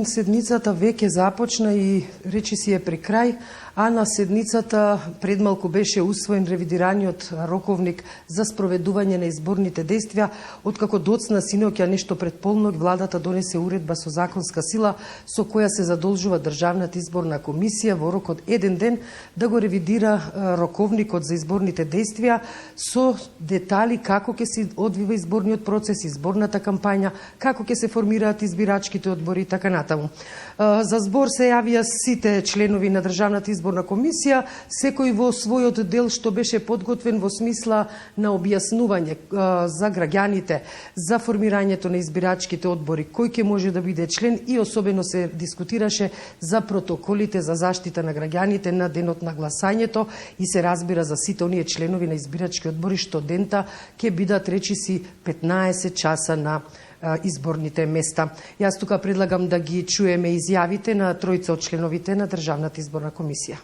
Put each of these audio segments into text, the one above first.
Седницата веќе започна и речиси е при крај, а на седницата предмалку беше усвоен ревидираниот роковник за спроведување на изборните действија, откако доцна синоќа нешто пред полнок владата донесе уредба со законска сила со која се задолжува Државната изборна комисија во рок од еден ден да го ревидира роковникот за изборните действија со детали како ќе се одвива изборниот процес, изборната кампања, како ќе се формираат избирачките одбори и така натаму. За збор се јавија сите членови на Државната изборна комисија, секој во својот дел што беше подготвен во смисла на објаснување за граѓаните за формирањето на избирачките одбори, кој ќе може да биде член и особено се дискутираше за протоколите за заштита на граѓаните на денот на гласањето и се разбира за сите оние членови на избирачки одбори што дента ќе бидат речиси 15 часа на изборните места. Јас тука предлагам да ги чуеме изјавите на тројца од членовите на Државната изборна комисија.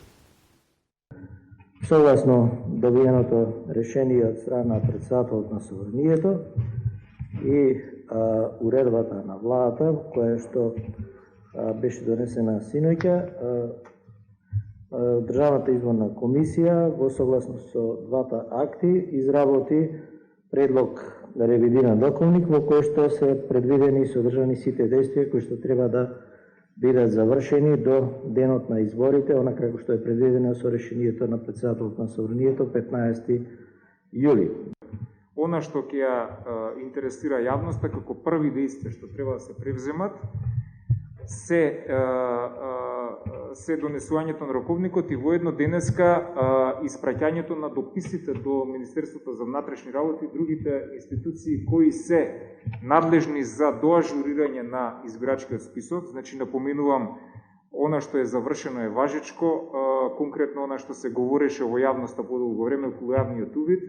Согласно добиеното решение од страна на председателот на Собранието и уредбата на владата, која што беше донесена синоќа, Државната изборна комисија во согласност со двата акти изработи предлог на ревидиран доковник во кој што се предвидени и содржани сите действија кои што треба да бидат завршени до денот на изборите, онака како што е предвидено со решението на председателот на Собранието 15 јули. Она што ќе ја интересира јавноста како први действија што треба да се превземат се донесувањето на роковникот и воедно денеска испраќањето на дописите до Министерството за внатрешни работи и другите институции кои се надлежни за доажурирање на избирачкиот список. Значи, напоменувам, она што е завршено е важечко, конкретно она што се говореше во јавноста подолго време околу јавниот увид,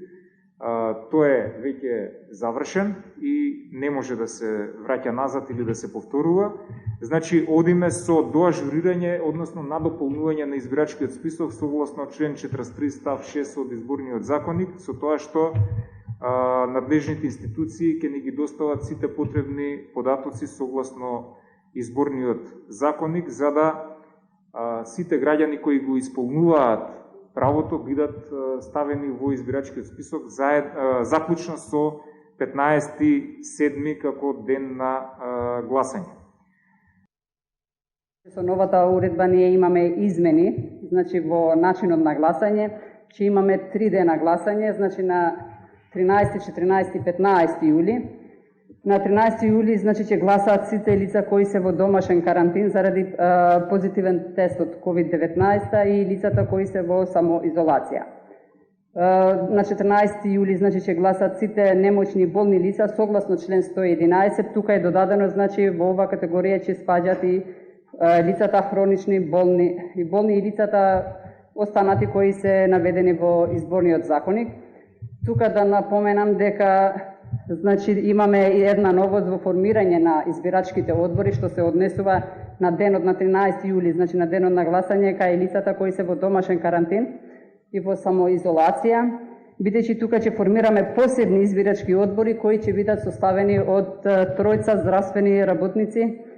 тој е веќе завршен и не може да се враќа назад или да се повторува. Значи, одиме со доажурирање, односно надополнување на избирачкиот список согласно член 43 став 6 од изборниот законник, со тоа што надлежните институции ќе ни ги достават сите потребни податоци согласно изборниот законник, за да сите граѓани кои го исполнуваат правото бидат ставени во избирачкиот список заклучно со 15.7. како ден на гласање. Со новата уредба ние имаме измени, значи во начинот на гласање, че имаме 3 дена гласање, значи на 13, 14 и 15 јули. На 13 јули значи ќе гласаат сите лица кои се во домашен карантин заради позитивен тест од COVID-19 и лицата кои се во самоизолација. На 14 јули значи ќе гласаат сите немоćни болни лица согласно член 111. Тука е додадено значи во ова категорија ќе спаѓаат и лицата хронични болни и лицата останати кои се наведени во изборниот законник. Тука да напоменам дека значи имаме и една новост во формирање на избирачките одбори што се однесува на денот на 13 јули, значи на денот на гласање кај лицата кои се во домашен карантин и во самоизолација, бидејќи тука ќе формираме посебни избирачки одбори кои ќе бидат составени од тројца здравствени работници.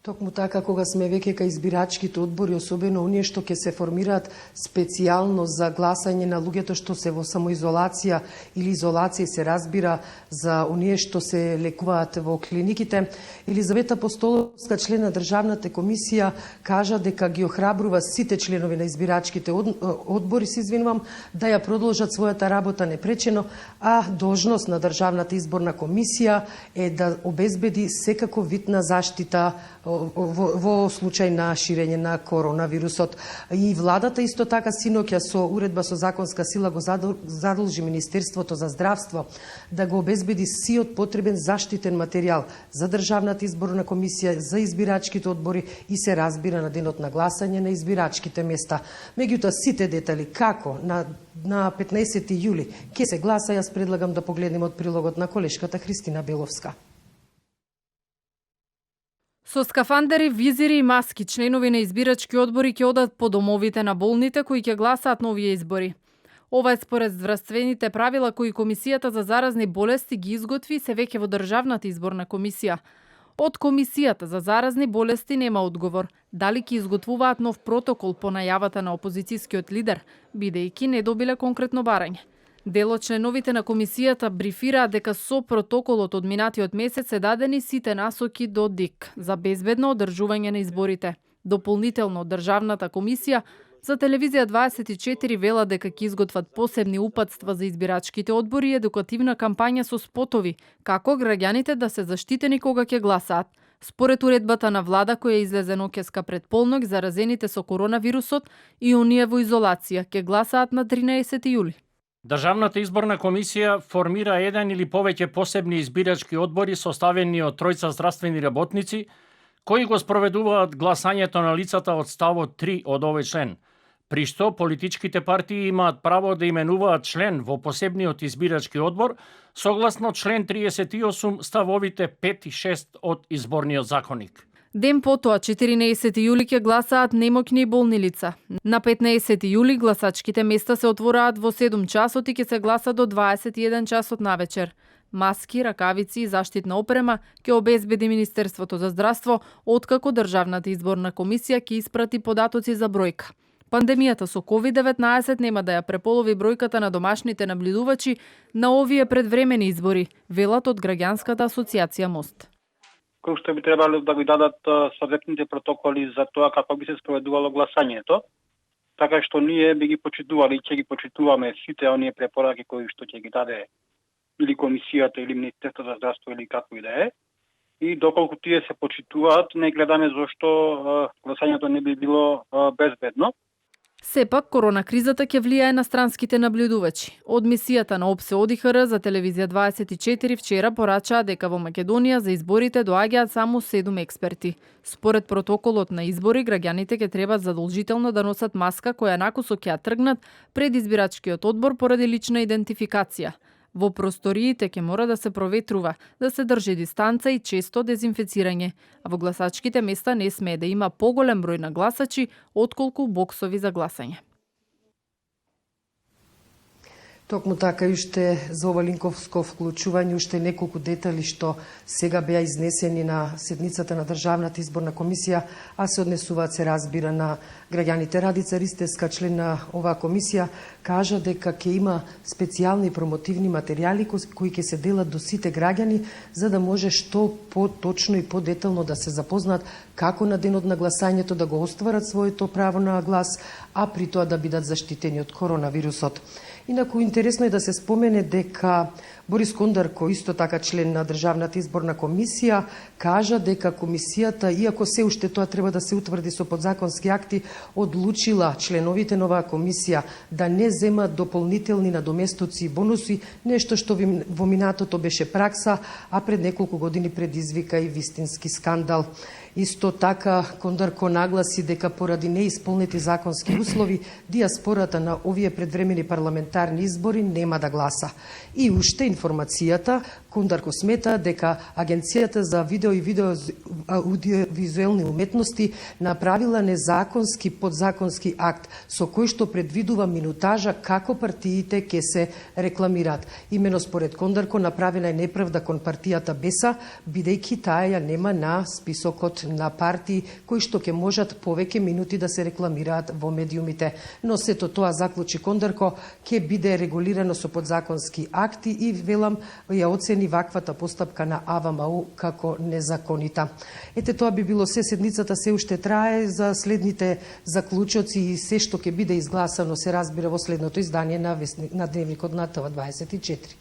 Токму така, кога сме веќе кај избирачките одбори, особено оние што ќе се формираат специјално за гласање на луѓето што се во самоизолација или изолација, се разбира за оние што се лекуваат во клиниките, Елизавета Апостоловска, член на Државната комисија, кажа дека ги охрабрува сите членови на избирачките одбори, да ја продолжат својата работа непречено, а должност на Државната изборна комисија е да обезбеди секако вид на заштита во случај на ширење на коронавирусот. И владата исто така синоќа со уредба со законска сила го задолжи Министерството за здравство да го обезбеди сиот потребен заштитен материјал за Државната изборна комисија, за избирачките одбори и се разбира на денот на гласање на избирачките места. Меѓутоа сите детали како на 15 јули ќе се гласа, јас предлагам да погледнем од прилогот на колешката Христина Беловска. Со скафандери, визири и маски, членови на избирачки одбори ќе одат по домовите на болните кои ќе гласаат на овие избори. Ова е според здравствените правила кои Комисијата за заразни болести ги изготви се веќе во Државната изборна комисија. Од Комисијата за заразни болести нема одговор дали ќе изготвуваат нов протокол по најавата на опозицијскиот лидер, бидејќи не добиле конкретно барање. Дел од членовите на комисијата брифираат дека со протоколот од минатиот месец се дадени сите насоки до ДИК за безбедно одржување на изборите. Дополнително од Државната комисија за телевизија 24 вела дека ќе изготват посебни упатства за избирачките одбори и едукативна кампања со спотови, како граѓаните да се заштитени кога ќе гласаат. Според уредбата на влада која излезе ноќеска пред полнок, заразените со коронавирусот и оние во изолација ќе гласаат на 13 јули. Државната изборна комисија формира еден или повеќе посебни избирачки одбори составени од тројца здравствени работници кои го спроведуваат гласањето на лицата од ставот 3 од овој член, при што политичките партии имаат право да именуваат член во посебниот избирачки одбор согласно член 38 ставовите 5 и 6 од изборниот законник. Ден потоа, 14 јули ќе гласаат немоќни и болни лица. На 15 јули гласачките места се отвораат во 7 часот и ќе се гласа до 21 часот навечер. Маски, ракавици и заштитна опрема ќе обезбеди Министерството за здравство, откако Државната изборна комисија ќе испрати податоци за бројка. Пандемијата со COVID-19 нема да ја преполови бројката на домашните наблюдувачи на овие предвремени избори, велат од Граѓанската асоциација МОСТ. Кои што би требало да ги дадат соодветните протоколи за тоа како би се спроведувало гласањето, така што ние би ги почитували и ќе ги почитуваме сите оние препораки кои што ќе ги даде или комисијата или Министерството за здравство или како и да е. И доколку тие се почитуваат, не гледаме зошто гласањето не би било безбедно. Сепак, коронакризата ќе влијае на странските наблюдувачи. Од мисијата на ОПСЕ ОДИХР за телевизија 24 вчера порачаа дека во Македонија за изборите доаѓаат само 7 експерти. Според протоколот на избори, граѓаните ќе треба задолжително да носат маска која накусо ќе ја тргнат пред избирачкиот одбор поради лична идентификација. Во просториите ќе мора да се проветрува, да се држи дистанца и често дезинфецирање, а во гласачките места не смее да има поголем број на гласачи отколку боксови за гласање. Токму така и уште за ова линковско вклучување уште неколку детали што сега беа изнесени на седницата на Државната изборна комисија, а се однесуваат, се разбира, на граѓаните. Радица Ристевска, член на оваа комисија, кажа дека ќе има специјални промотивни материјали кои ќе се делат до сите граѓани за да може што поточно и подетално да се запознаат како на денот на гласањето да го остварат своето право на глас, а при тоа да бидат заштитени од коронавирусот. Инаку интересно е да се спомене дека Борис Кондарко, исто така член на Државната изборна комисија, кажа дека комисијата, иако се уште тоа треба да се утврди со подзаконски акти, одлучила членовите на оваа комисија да не земат дополнителни надоместоци и бонуси, нешто што во минатото беше пракса, а пред неколку години предизвика и вистински скандал. Исто така, Кондарко нагласи дека поради неисполнети законски услови, диаспората на овие предвремени парламентарни избори нема да гласа. И уште информацијата, Кондарко смета дека Агенцијата за видео и аудиовизуелни уметности направила незаконски подзаконски акт со кој што предвидува минутажа како партиите ќе се рекламираат. Имено според Кондарко направена е неправда кон партијата БЕСА, бидејќи таа ја нема на списокот на партии кои што ќе можат повеќе минути да се рекламираат во медиумите. Но сето тоа, заклучи Кондарко, ќе биде регулирано со подзаконски акти и велам ја оцени ваквата постапка на АВМУ како незаконита. Ете, тоа би било се. Седницата се уште трае. За следните заклучоци и се што ќе биде изгласано се разбира во следното издание на Дневникот на ТВ24.